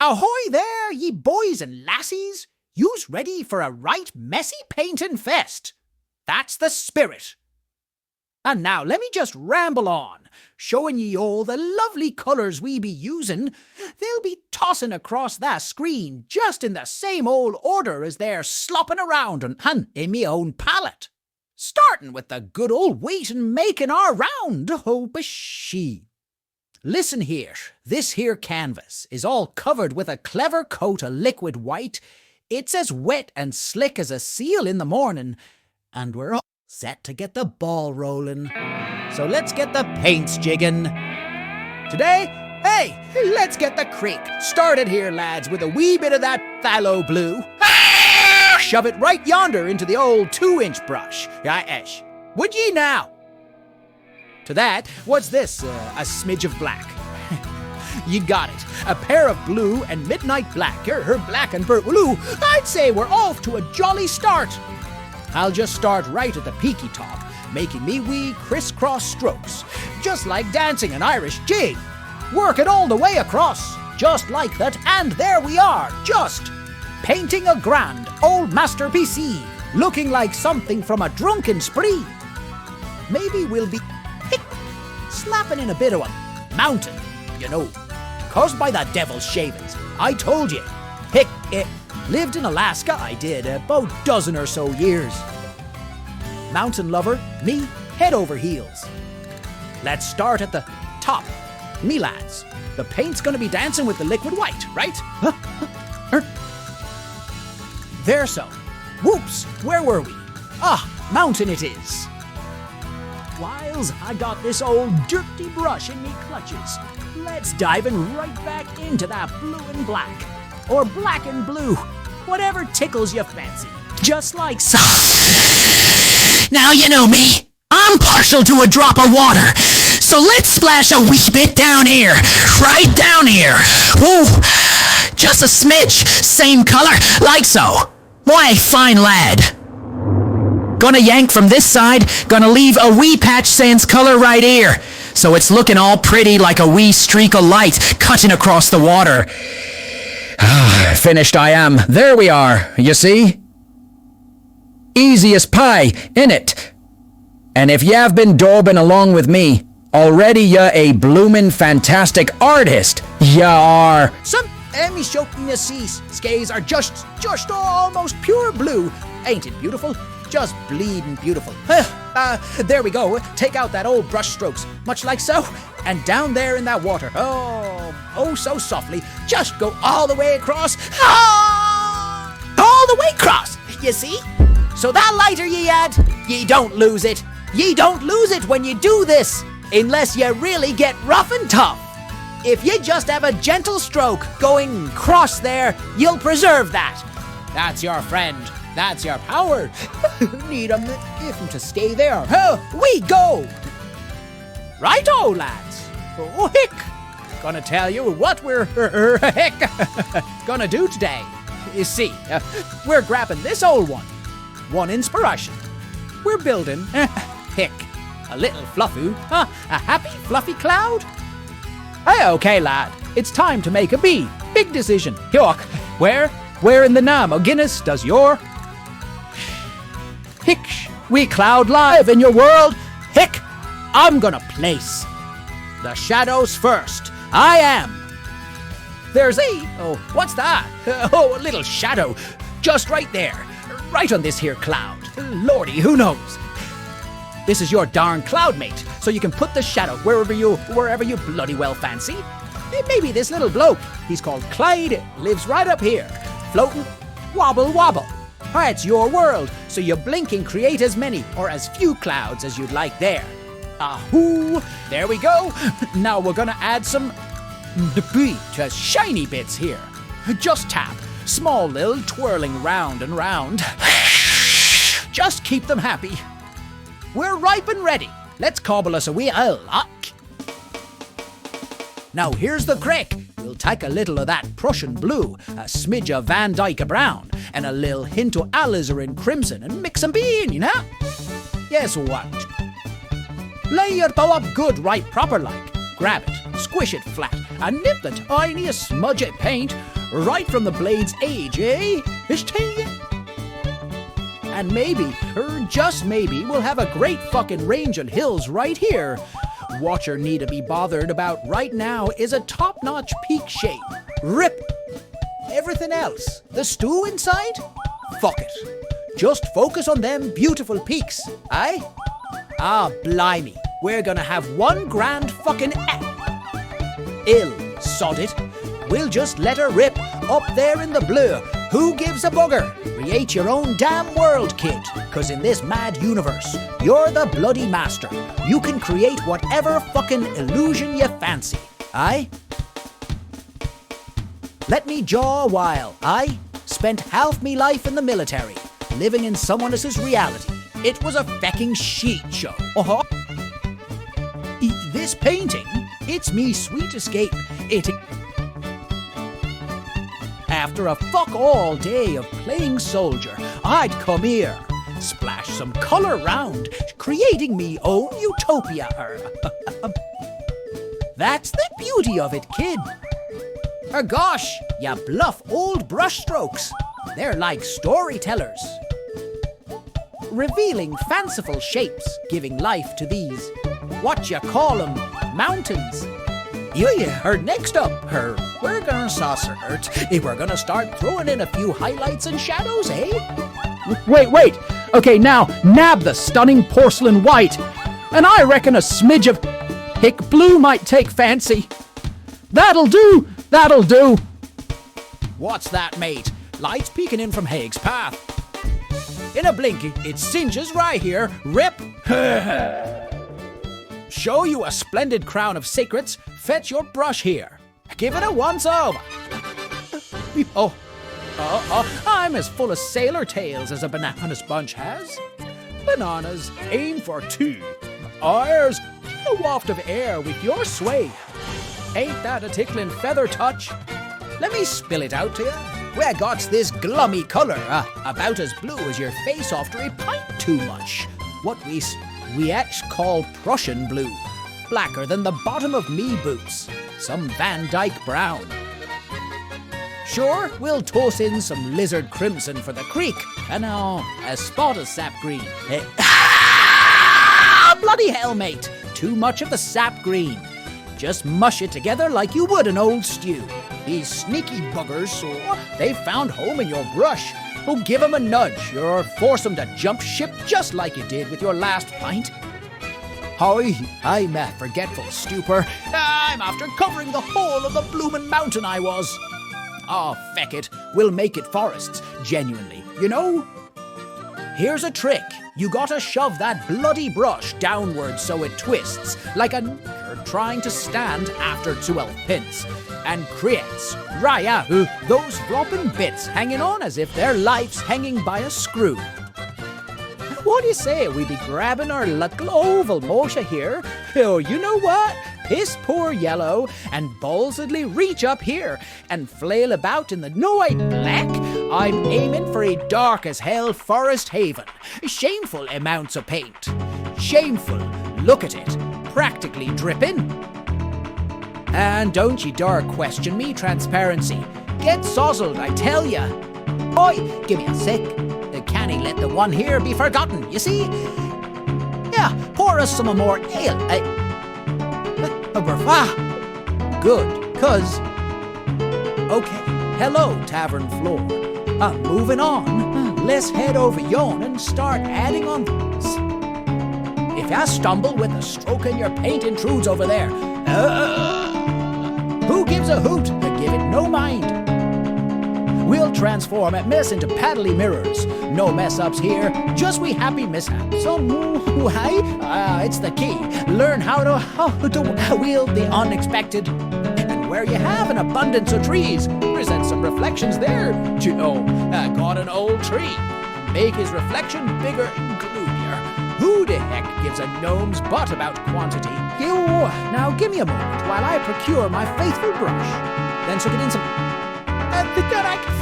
Ahoy there, ye boys and lassies! You's ready for a right messy paintin' fest. That's the spirit. And now let me just ramble on, showing ye all the lovely colours we be using. They'll be tossing across that screen just in the same old order as they're slopping around and in me own palette. Starting with the good old waitin' making our round, oh she. Listen here, this here canvas is all covered with a clever coat of liquid white. It's as wet and slick as a seal in the morning, and we're all set to get the ball rolling. So let's get the paints jigging. Today, hey, let's get the creek started here, lads, with a wee bit of that phthalo blue. Shove it right yonder into the old 2-inch brush. Would ye now? To that, what's this? A smidge of black. You got it. A pair of blue and midnight black. Her black and blue. I'd say we're off to a jolly start. I'll just start right at the peaky top, making me wee crisscross strokes, just like dancing an Irish jig. Work it all the way across, just like that, and there we are, just painting a grand old masterpiece, looking like something from a drunken spree. Maybe we'll be slapping in a bit of a mountain, you know, caused by that devil's shavings. I told you. Lived in Alaska, I did, about a dozen or so years. Mountain lover, me, head over heels. Let's start at the top. Me lads, the paint's gonna be dancing with the liquid white, right? There so. Whoops, where were we? Mountain it is. Whiles I got this old dirty brush in me clutches, let's diving right back into that blue and black. Or black and blue, whatever tickles your fancy. Just like so. Now you know me. I'm partial to a drop of water. So let's splash a wee bit down here. Right down here. Whoa. Just a smidge. Same color. Like so. Why, fine lad. Gonna yank from this side. Gonna leave a wee patch sans color right here. So it's looking all pretty like a wee streak of light cutting across the water. Finished I am. There we are, you see? Easy as pie, innit? And if y'ave been daubing along with me, already ya a bloomin' fantastic artist, ya are. Some me shopping you see, skays are just almost pure blue. Ain't it beautiful? Just bleeding beautiful. There we go. Take out that old brush strokes, much like so. And down there in that water, oh so softly, just go all the way across. All the way across, you see? So that lighter ye had, ye don't lose it. Ye don't lose it when you do this, unless you really get rough and tough. If you just have a gentle stroke going cross there, you'll preserve that. That's your friend. That's your power. Need a if to stay there. We go. Righto, lads. Oh, hick. Gonna tell you what we're gonna do today. You see, we're grabbing this old one. One inspiration. We're building, a little fluffoo, a happy fluffy cloud. Hey, okay, lad. It's time to make a big decision. York, where in the name of Guinness does your we cloud live in your world? I'm gonna place the shadows first. I am. There's what's that? A little shadow, just right there, right on this here cloud. Lordy, who knows? This is your darn cloud mate, so you can put the shadow wherever you bloody well fancy. Maybe this little bloke, he's called Clyde, lives right up here, floating, wobble wobble. It's your world, so you blink and create as many or as few clouds as you'd like there. Ahoo! There we go. Now we're gonna add some debris to shiny bits here. Just tap, small little twirling round and round. Just keep them happy. We're ripe and ready. Let's cobble us a wee lock. Now here's the crick. We'll take a little of that Prussian blue, a smidge of Van Dyke brown, and a little hint of alizarin crimson and mix 'em in, you know? Yes, what? Lay your bow up good right proper like. Grab it, squish it flat, and nip the tiniest smudge of paint right from the blade's edge, eh? And maybe, or just maybe, we'll have a great fucking range of hills right here. What you need to be bothered about right now is a top-notch peak shape. Rip everything else. The stew inside? Fuck it. Just focus on them beautiful peaks, aye? Ah, blimey. We're gonna have one grand fucking sod it. We'll just let her rip up there in the blue. Who gives a bugger? Create your own damn world, kid. 'Cause in this mad universe, you're the bloody master. You can create whatever fucking illusion you fancy, aye? Let me jaw a while, aye? Spent half me life in the military, living in someone else's reality. It was a fecking shit show. This painting, it's me sweet escape. After a fuck-all day of playing soldier, I'd come here, splash some colour round, creating me own utopia. That's the beauty of it, kid. Gosh, ya bluff old brushstrokes. They're like storytellers, revealing fanciful shapes, giving life to these, what you call 'em, mountains. Next up, we're gonna saucer it. We're gonna start throwing in a few highlights and shadows, eh? Wait. Okay, now, nab the stunning porcelain white. And I reckon a smidge of hick blue might take fancy. That'll do. What's that, mate? Lights peeking in from Haig's path. In a blink, it singes right here. Rip. Show you a splendid crown of secrets. Fetch your brush here. Give it a once-over. I'm as full of sailor tales as a bananas bunch has. Bananas, aim for two. Ours, a waft of air with your sway. Ain't that a tickling feather touch? Let me spill it out to you. Where got's this glummy colour? About as blue as your face after a pint too much. What we call Prussian blue. Blacker than the bottom of me boots. Some Van Dyke brown. Sure, we'll toss in some lizard crimson for the creek. And a spot of sap green. Bloody hell, mate. Too much of the sap green. Just mush it together like you would an old stew. These sneaky buggers, so they've found home in your brush. Oh, give 'em a nudge, or force 'em to jump ship just like you did with your last pint. I'm a forgetful stupor. I'm after covering the whole of the bloomin' mountain I was. Feck it, we'll make it forests, genuinely, you know? Here's a trick. You gotta shove that bloody brush downwards so it twists, like a nigger trying to stand after 12 pence, and creates, those flopping bits hanging on as if their life's hanging by a screw. What do you say we be grabbing our little oval morsha here? Oh, you know what? Piss poor yellow and boldly reach up here and flail about in the night black. I'm aiming for a dark as hell forest haven. Shameful amounts of paint. Shameful. Look at it. Practically dripping. And don't ye dare question me, transparency. Get sozzled, I tell ya. Boy, give me a sec. Can't let the one here be forgotten, you see? Yeah, pour us some more ale. Good, 'cause... Okay, hello, tavern floor. Moving on, let's head over yon and start adding on things. If I stumble with a stroke and your paint intrudes over there, who gives a hoot? Give it no mind. We'll transform a mess into paddly mirrors. No mess-ups here, just we happy mishaps. It's the key. Learn how to wield the unexpected. And where you have an abundance of trees, present some reflections there. Got an old tree. Make his reflection bigger and gloomier. Who the heck gives a gnome's butt about quantity? Now give me a moment while I procure my faithful brush. Then soak it in some...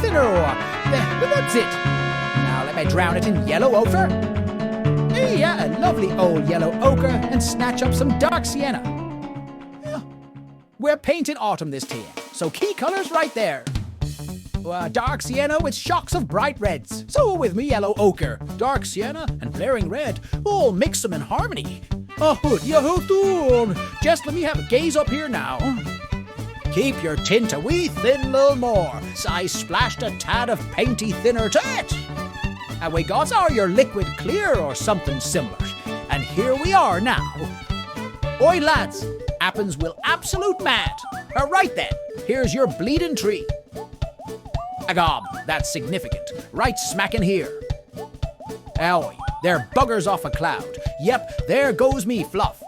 thinner ore. That's it. Now let me drown it in yellow ochre. A lovely old yellow ochre, and snatch up some dark sienna. We're painting autumn this TM, so key colors right there. Dark sienna with shocks of bright reds. So with me yellow ochre, dark sienna and flaring red. Oh, mix them in harmony. Just let me have a gaze up here now. Keep your tint a wee thin little more, so I splashed a tad of painty thinner to it. And we got your liquid clear or something similar. And here we are now. Oi lads, Appens will absolute mad. Right then, here's your bleeding tree. Agom, that's significant. Right smack in here. Owie, they're buggers off a cloud. Yep, there goes me fluff.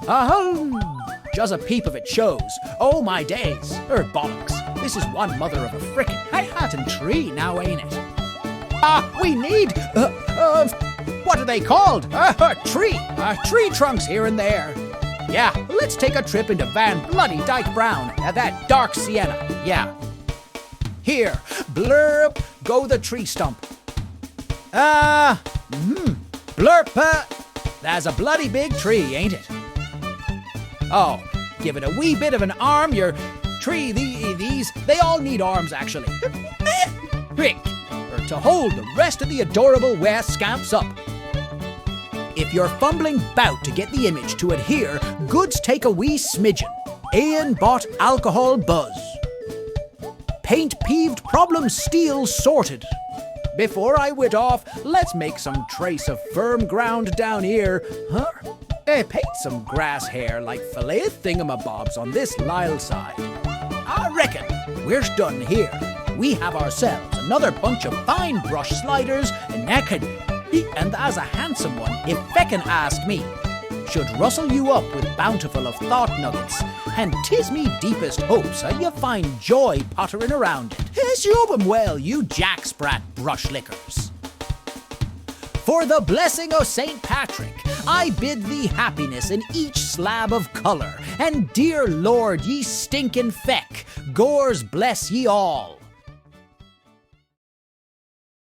Just a peep of it shows. Oh my days. Bollocks. This is one mother of a frickin' hi-hattin' tree now, ain't it? We need, what are they called? Tree trunks here and there. Yeah, let's take a trip into Van Bloody Dyke Brown, that dark sienna. Yeah. Here, blurp, go the tree stump. Blurp, that's a bloody big tree, ain't it? Oh, give it a wee bit of an arm, your tree, these, they all need arms actually. Quick, or to hold the rest of the adorable west scamps up. If you're fumbling bout to get the image to adhere, goods take a wee smidgen. Ian bought alcohol buzz. Paint peeved problem steel sorted. Before I wit off, let's make some trace of firm ground down here. Paint some grass hair like fillet thingamabobs on this Lyle side. I reckon we're done here. We have ourselves another bunch of fine brush sliders, and that's a handsome one, if feckin' ask me. Should rustle you up with bountiful of thought nuggets, and 'tis me deepest hopes you find joy pottering around it. Assume 'em well, you jacksprat brush lickers. For the blessing of St. Patrick, I bid thee happiness in each slab of colour, and dear Lord, ye stinkin' feck, gores bless ye all.